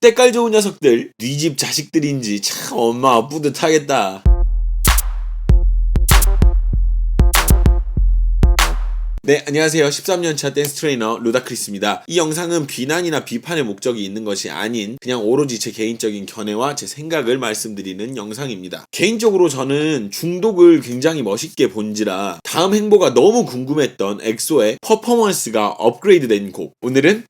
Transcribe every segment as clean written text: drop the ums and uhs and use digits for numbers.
때깔 좋은 녀석들, 네 집 자식들인지 참 엄마 뿌듯하겠다. 네, 안녕하세요. 13년차 댄스 트레이너 루다크리스입니다. 이 영상은 비난이나 비판의 목적이 있는 것이 아닌 그냥 오로지 제 개인적인 견해와 제 생각을 말씀드리는 영상입니다. 개인적으로 저는 중독을 굉장히 멋있게 본지라 다음 행보가 너무 궁금했던 엑소의 퍼포먼스가 업그레이드된 곡, 오늘은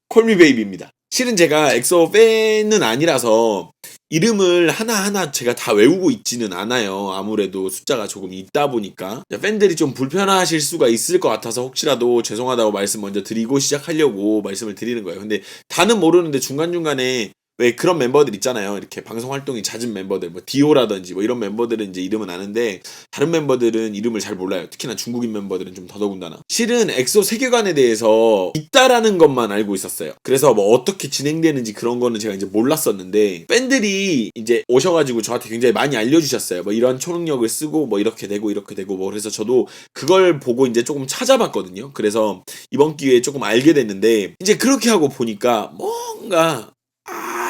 콜미베이비입니다. 실은 제가 엑소 팬은 아니라서 이름을 하나하나 제가 다 외우고 있지는 않아요. 아무래도 숫자가 조금 있다 보니까 팬들이 좀 불편하실 수가 있을 것 같아서 혹시라도 죄송하다고 말씀 먼저 드리고 시작하려고 말씀을 드리는 거예요. 근데 다는 모르는데 중간중간에 왜 그런 멤버들 있잖아요. 이렇게 방송 활동이 잦은 멤버들, 뭐 디오라든지 뭐 이런 멤버들은 이제 이름은 아는데 다른 멤버들은 이름을 잘 몰라요. 특히나 중국인 멤버들은 좀 더더군다나. 실은 엑소 세계관에 대해서 있다라는 것만 알고 있었어요. 그래서 뭐 어떻게 진행되는지 그런 거는 제가 이제 몰랐었는데 팬들이 이제 오셔가지고 저한테 굉장히 많이 알려주셨어요. 뭐 이런 초능력을 쓰고 뭐 이렇게 되고 뭐 그래서 저도 그걸 보고 이제 조금 찾아봤거든요. 그래서 이번 기회에 조금 알게 됐는데 이제 그렇게 하고 보니까 뭔가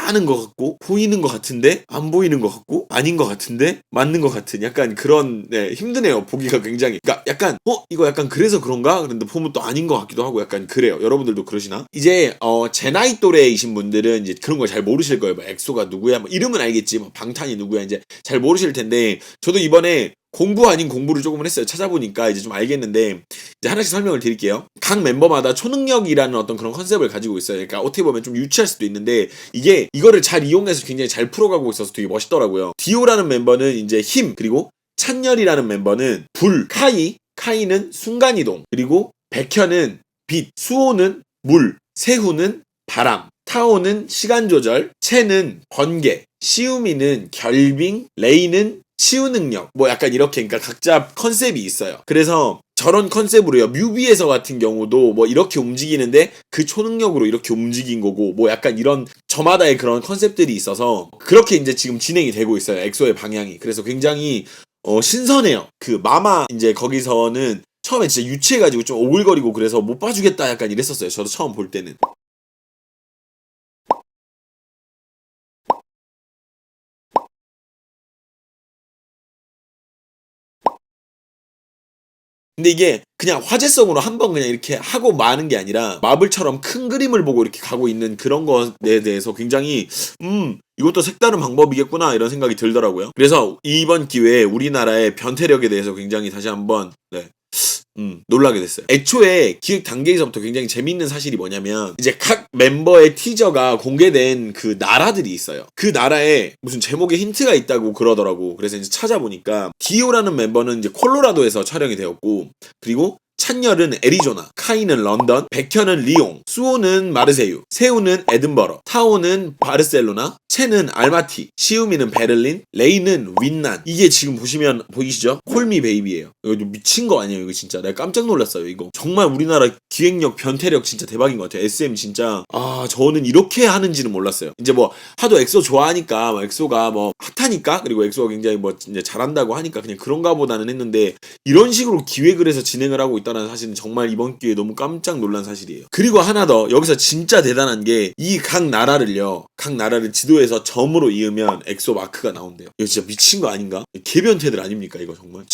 아는 것 같고 보이는 것 같은데 안 보이는 것 같고 아닌 것 같은데 맞는 것 같은 약간 그런 힘드네요. 보기가 굉장히 그러니까 약간 이거 약간 그래서 그런가? 그런데 보면 또 아닌 것 같기도 하고 약간 그래요. 여러분들도 그러시나? 이제 제 나이 또래이신 분들은 이제 그런 걸 잘 모르실 거예요. 뭐 엑소가 누구야? 뭐 이름은 알겠지. 뭐 방탄이 누구야? 이제 잘 모르실 텐데 저도 이번에 공부 아닌 공부를 조금은 했어요. 찾아보니까 이제 좀 알겠는데 이제 하나씩 설명을 드릴게요. 각 멤버마다 초능력이라는 어떤 그런 컨셉을 가지고 있어요. 그러니까 어떻게 보면 좀 유치할 수도 있는데 이거를 잘 이용해서 굉장히 잘 풀어가고 있어서 되게 멋있더라고요. 디오라는 멤버는 이제 힘, 그리고 찬열이라는 멤버는 불, 카이는 순간이동, 그리고 백현은 빛, 수호는 물, 세후는 바람, 타오는 시간 조절, 채는 번개, 시우미는 결빙, 레이는 치유 능력, 뭐 약간 이렇게 그러니까 각자 컨셉이 있어요. 그래서 저런 컨셉으로요. 뮤비에서 같은 경우도 뭐 이렇게 움직이는데 그 초능력으로 이렇게 움직인 거고 뭐 약간 이런 저마다의 그런 컨셉들이 있어서 그렇게 이제 지금 진행이 되고 있어요. 엑소의 방향이. 그래서 굉장히 신선해요. 그 마마 이제 거기서는 처음에 진짜 유치해가지고 좀 오글거리고 그래서 못 봐주겠다 약간 이랬었어요. 저도 처음 볼 때는. 근데 이게 그냥 화제성으로 한번 그냥 이렇게 하고 마는 게 아니라 마블처럼 큰 그림을 보고 이렇게 가고 있는 그런 것에 대해서 굉장히 이것도 색다른 방법이겠구나 이런 생각이 들더라고요. 그래서 이번 기회에 우리나라의 변태력에 대해서 굉장히 다시 한번 놀라게 됐어요. 애초에 기획 단계에서부터 굉장히 재밌는 사실이 뭐냐면 이제 각 멤버의 티저가 공개된 그 나라들이 있어요. 그 나라에 무슨 제목에 힌트가 있다고 그러더라고. 그래서 이제 찾아보니까 디오라는 멤버는 이제 콜로라도에서 촬영이 되었고 그리고 찬열은 애리조나, 카이는 런던, 백현은 리옹, 수호는 마르세유, 세우는 에든버러, 타오는 바르셀로나, 채는 알마티, 시우미는 베를린, 레이는 윈난. 이게 지금 보시면 보이시죠? 콜미 베이비예요. 이거 미친 거 아니에요, 이거 진짜. 내가 깜짝 놀랐어요, 이거. 정말 우리나라 기획력, 변태력 진짜 대박인 것 같아요. SM 진짜 저는 이렇게 하는지는 몰랐어요. 이제 뭐 하도 엑소 좋아하니까 뭐 엑소가 뭐 핫하니까 그리고 엑소가 굉장히 뭐 이제 잘한다고 하니까 그냥 그런가 보다는 했는데 이런 식으로 기획을 해서 진행을 하고 있다는 사실은 정말 이번 기회에 너무 깜짝 놀란 사실이에요. 그리고 하나 더 여기서 진짜 대단한 게 이 각 나라를 지도에서 점으로 이으면 엑소 마크가 나온대요. 이거 진짜 미친 거 아닌가? 개변태들 아닙니까 이거 정말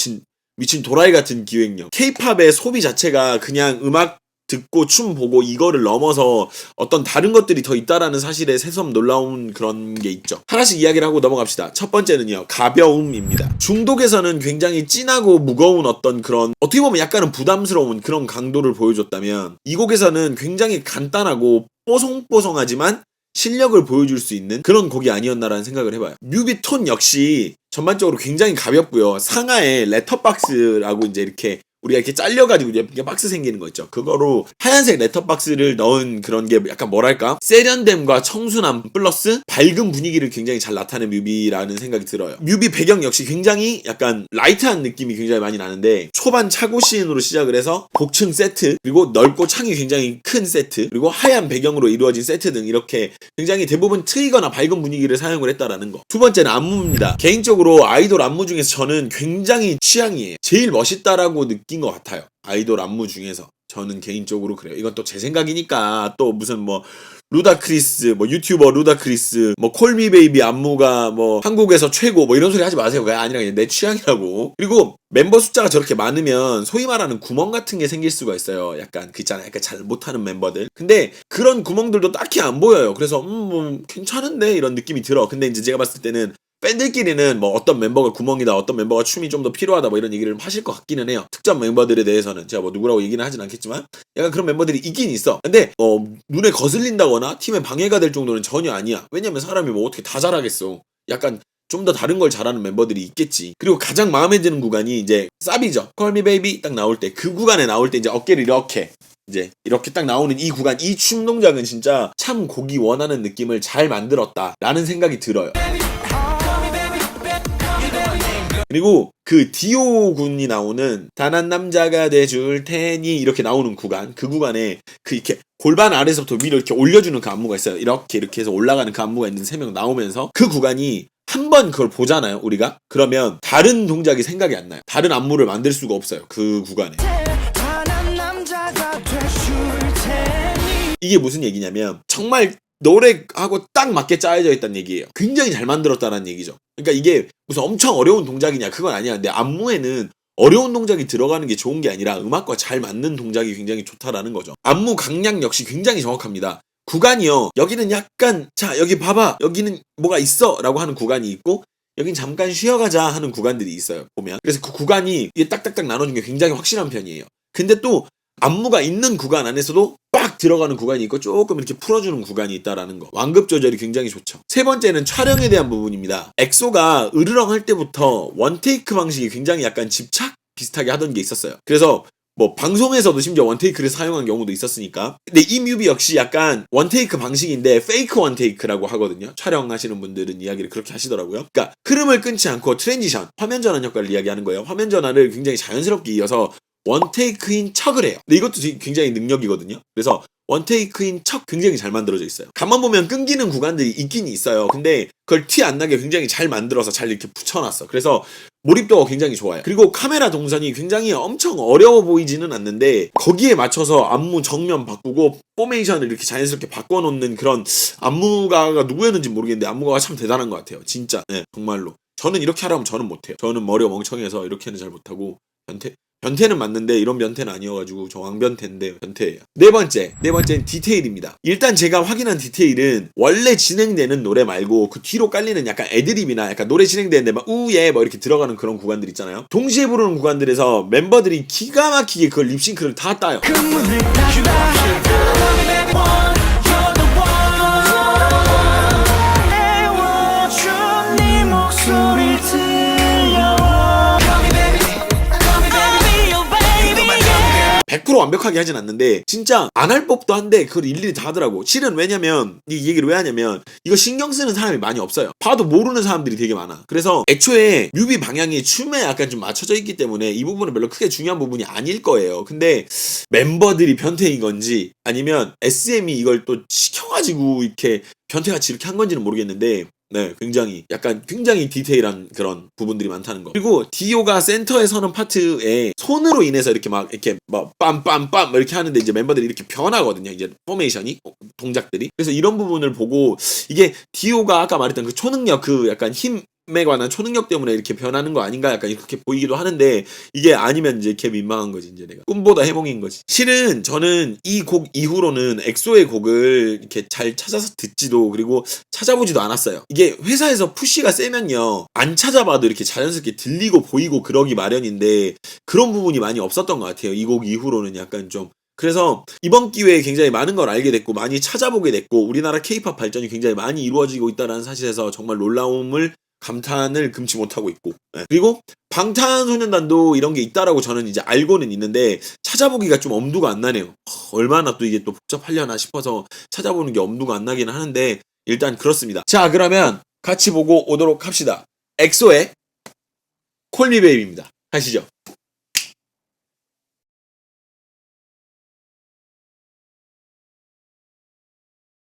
미친 도라이 같은 기획력. K-팝의 소비 자체가 그냥 음악 듣고 춤 보고 이거를 넘어서 어떤 다른 것들이 더 있다라는 사실에 새삼 놀라운 그런 게 있죠. 하나씩 이야기를 하고 넘어갑시다. 첫 번째는요. 가벼움입니다. 중독에서는 굉장히 진하고 무거운 어떤 그런 어떻게 보면 약간은 부담스러운 그런 강도를 보여줬다면 이 곡에서는 굉장히 간단하고 뽀송뽀송하지만 실력을 보여줄 수 있는 그런 곡이 아니었나라는 생각을 해봐요. 뮤비 톤 역시 전반적으로 굉장히 가볍고요. 상하에 렛터박스라고 이제 이렇게 우리가 이렇게 잘려가지고 이렇게 박스 생기는 거 있죠. 그거로 하얀색 렛터박스를 넣은 그런 게 약간 뭐랄까 세련됨과 청순함 플러스 밝은 분위기를 굉장히 잘 나타낸 뮤비라는 생각이 들어요. 뮤비 배경 역시 굉장히 약간 라이트한 느낌이 굉장히 많이 나는데 초반 차고 시인으로 시작을 해서 복층 세트 그리고 넓고 창이 굉장히 큰 세트 그리고 하얀 배경으로 이루어진 세트 등 이렇게 굉장히 대부분 트이거나 밝은 분위기를 사용을 했다라는 거. 두 번째는 안무입니다. 개인적으로 아이돌 안무 중에서 저는 굉장히 취향이에요. 제일 멋있다라고 느낀 것 같아요. 아이돌 안무 중에서 저는 개인적으로 그래요. 이건 또 제 생각이니까 또 무슨 뭐 루다크리스, 뭐 유튜버 루다크리스, 뭐 콜미베이비 안무가 뭐 한국에서 최고 뭐 이런 소리 하지 마세요. 그게 아니라 그냥 내 취향이라고. 그리고 멤버 숫자가 저렇게 많으면 소위 말하는 구멍 같은 게 생길 수가 있어요. 약간 그 있잖아요. 약간 잘 못하는 멤버들. 근데 그런 구멍들도 딱히 안 보여요. 그래서 뭐 괜찮은데 이런 느낌이 들어. 근데 이제 제가 봤을 때는 팬들끼리는 뭐 어떤 멤버가 구멍이다, 어떤 멤버가 춤이 좀 더 필요하다 뭐 이런 얘기를 하실 것 같기는 해요. 특정 멤버들에 대해서는 제가 뭐 누구라고 얘기는 하진 않겠지만 약간 그런 멤버들이 있긴 있어. 근데 눈에 거슬린다거나 팀에 방해가 될 정도는 전혀 아니야. 왜냐면 사람이 뭐 어떻게 다 잘하겠어. 약간 좀 더 다른 걸 잘하는 멤버들이 있겠지. 그리고 가장 마음에 드는 구간이 이제 사비죠. Call Me Baby 딱 나올 때, 그 구간에 나올 때 이제 어깨를 이렇게 딱 나오는 이 구간, 이 춤 동작은 진짜 참 곡이 원하는 느낌을 잘 만들었다라는 생각이 들어요. 그리고 그 디오 군이 나오는 단 한 남자가 돼줄 테니 이렇게 나오는 구간, 그 구간에 그 이렇게 골반 아래서부터 위로 이렇게 올려주는 그 안무가 있어요. 이렇게 해서 올라가는 그 안무가 있는 3명 나오면서 그 구간이 한 번 그걸 보잖아요, 우리가. 그러면 다른 동작이 생각이 안 나요. 다른 안무를 만들 수가 없어요, 그 구간에. 이게 무슨 얘기냐면 정말 노래하고 딱 맞게 짜여져 있다는 얘기예요. 굉장히 잘 만들었다는 얘기죠. 그러니까 이게 무슨 엄청 어려운 동작이냐, 그건 아니야. 근데 안무에는 어려운 동작이 들어가는 게 좋은 게 아니라 음악과 잘 맞는 동작이 굉장히 좋다라는 거죠. 안무 강약 역시 굉장히 정확합니다. 구간이요, 여기는 약간 자 여기 봐봐, 여기는 뭐가 있어 라고 하는 구간이 있고, 여긴 잠깐 쉬어가자 하는 구간들이 있어요, 보면. 그래서 그 구간이 이게 딱딱딱 나눠준 게 굉장히 확실한 편이에요. 근데 또 안무가 있는 구간 안에서도 빡 들어가는 구간이 있고 조금 이렇게 풀어주는 구간이 있다라는 거. 완급 조절이 굉장히 좋죠. 세 번째는 촬영에 대한 부분입니다. 엑소가 으르렁 할 때부터 원테이크 방식이 굉장히 약간 집착 비슷하게 하던 게 있었어요. 그래서 뭐 방송에서도 심지어 원테이크를 사용한 경우도 있었으니까. 근데 이 뮤비 역시 약간 원테이크 방식인데 페이크 원테이크라고 하거든요. 촬영하시는 분들은 이야기를 그렇게 하시더라고요. 그러니까 흐름을 끊지 않고 트랜지션, 화면 전환 효과를 이야기하는 거예요. 화면 전환을 굉장히 자연스럽게 이어서 원테이크인 척을 해요. 근데 이것도 굉장히 능력이거든요. 그래서 원테이크인 척 굉장히 잘 만들어져 있어요. 가만 보면 끊기는 구간들이 있긴 있어요. 근데 그걸 티 안 나게 굉장히 잘 만들어서 잘 이렇게 붙여놨어. 그래서 몰입도가 굉장히 좋아요. 그리고 카메라 동선이 굉장히 엄청 어려워 보이지는 않는데 거기에 맞춰서 안무 정면 바꾸고 포메이션을 이렇게 자연스럽게 바꿔놓는 그런 안무가가 누구였는지 모르겠는데 안무가가 참 대단한 것 같아요. 진짜. 네, 정말로. 저는 이렇게 하라면 저는 못해요. 저는 머리가 멍청해서 이렇게는 잘 못하고 변태는 맞는데 이런 변태는 아니어가지고 저 왕변태인데 변태예요. 네 번째는 디테일입니다. 일단 제가 확인한 디테일은 원래 진행되는 노래 말고 그 뒤로 깔리는 약간 애드립이나 약간 노래 진행되는데 막 우예 뭐 이렇게 들어가는 그런 구간들 있잖아요. 동시에 부르는 구간들에서 멤버들이 기가 막히게 그걸 립싱크를 다 따요. 완벽하게 하진 않는데 진짜 안 할 법도 한데 그걸 일일이 다 하더라고. 실은 왜냐면 이 얘기를 왜 하냐면 이거 신경 쓰는 사람이 많이 없어요. 봐도 모르는 사람들이 되게 많아. 그래서 애초에 뮤비 방향이 춤에 약간 좀 맞춰져 있기 때문에 이 부분은 별로 크게 중요한 부분이 아닐 거예요. 근데 멤버들이 변태인 건지 아니면 SM이 이걸 또 시켜가지고 이렇게 변태같이 이렇게 한 건지는 모르겠는데 네, 굉장히 디테일한 그런 부분들이 많다는 거. 그리고 디오가 센터에 서는 파트에 손으로 인해서 이렇게 막 빰빰빰 이렇게 하는데 이제 멤버들이 이렇게 변하거든요. 이제 포메이션이 동작들이. 그래서 이런 부분을 보고 이게 디오가 아까 말했던 그 초능력, 그 약간 힘에 관한 초능력 때문에 이렇게 변하는 거 아닌가 약간 이렇게 보이기도 하는데 이게 아니면 이제 걔 민망한 거지. 이제 내가 꿈보다 해몽인 거지. 실은 저는 이 곡 이후로는 엑소의 곡을 이렇게 잘 찾아서 듣지도 그리고 찾아보지도 않았어요. 이게 회사에서 푸시가 세면요 안 찾아봐도 이렇게 자연스럽게 들리고 보이고 그러기 마련인데 그런 부분이 많이 없었던 것 같아요. 이 곡 이후로는 약간 좀. 그래서 이번 기회에 굉장히 많은 걸 알게 됐고 많이 찾아보게 됐고 우리나라 K-팝 발전이 굉장히 많이 이루어지고 있다는 사실에서 정말 놀라움을 감탄을 금치 못하고 있고. 네. 그리고 방탄소년단도 이런 게 있다라고 저는 이제 알고는 있는데 찾아보기가 좀 엄두가 안 나네요. 얼마나 또 이게 또 복잡하려나 싶어서 찾아보는 게 엄두가 안 나기는 하는데 일단 그렇습니다. 자, 그러면 같이 보고 오도록 합시다. 엑소의 콜미베이비입니다. 가시죠.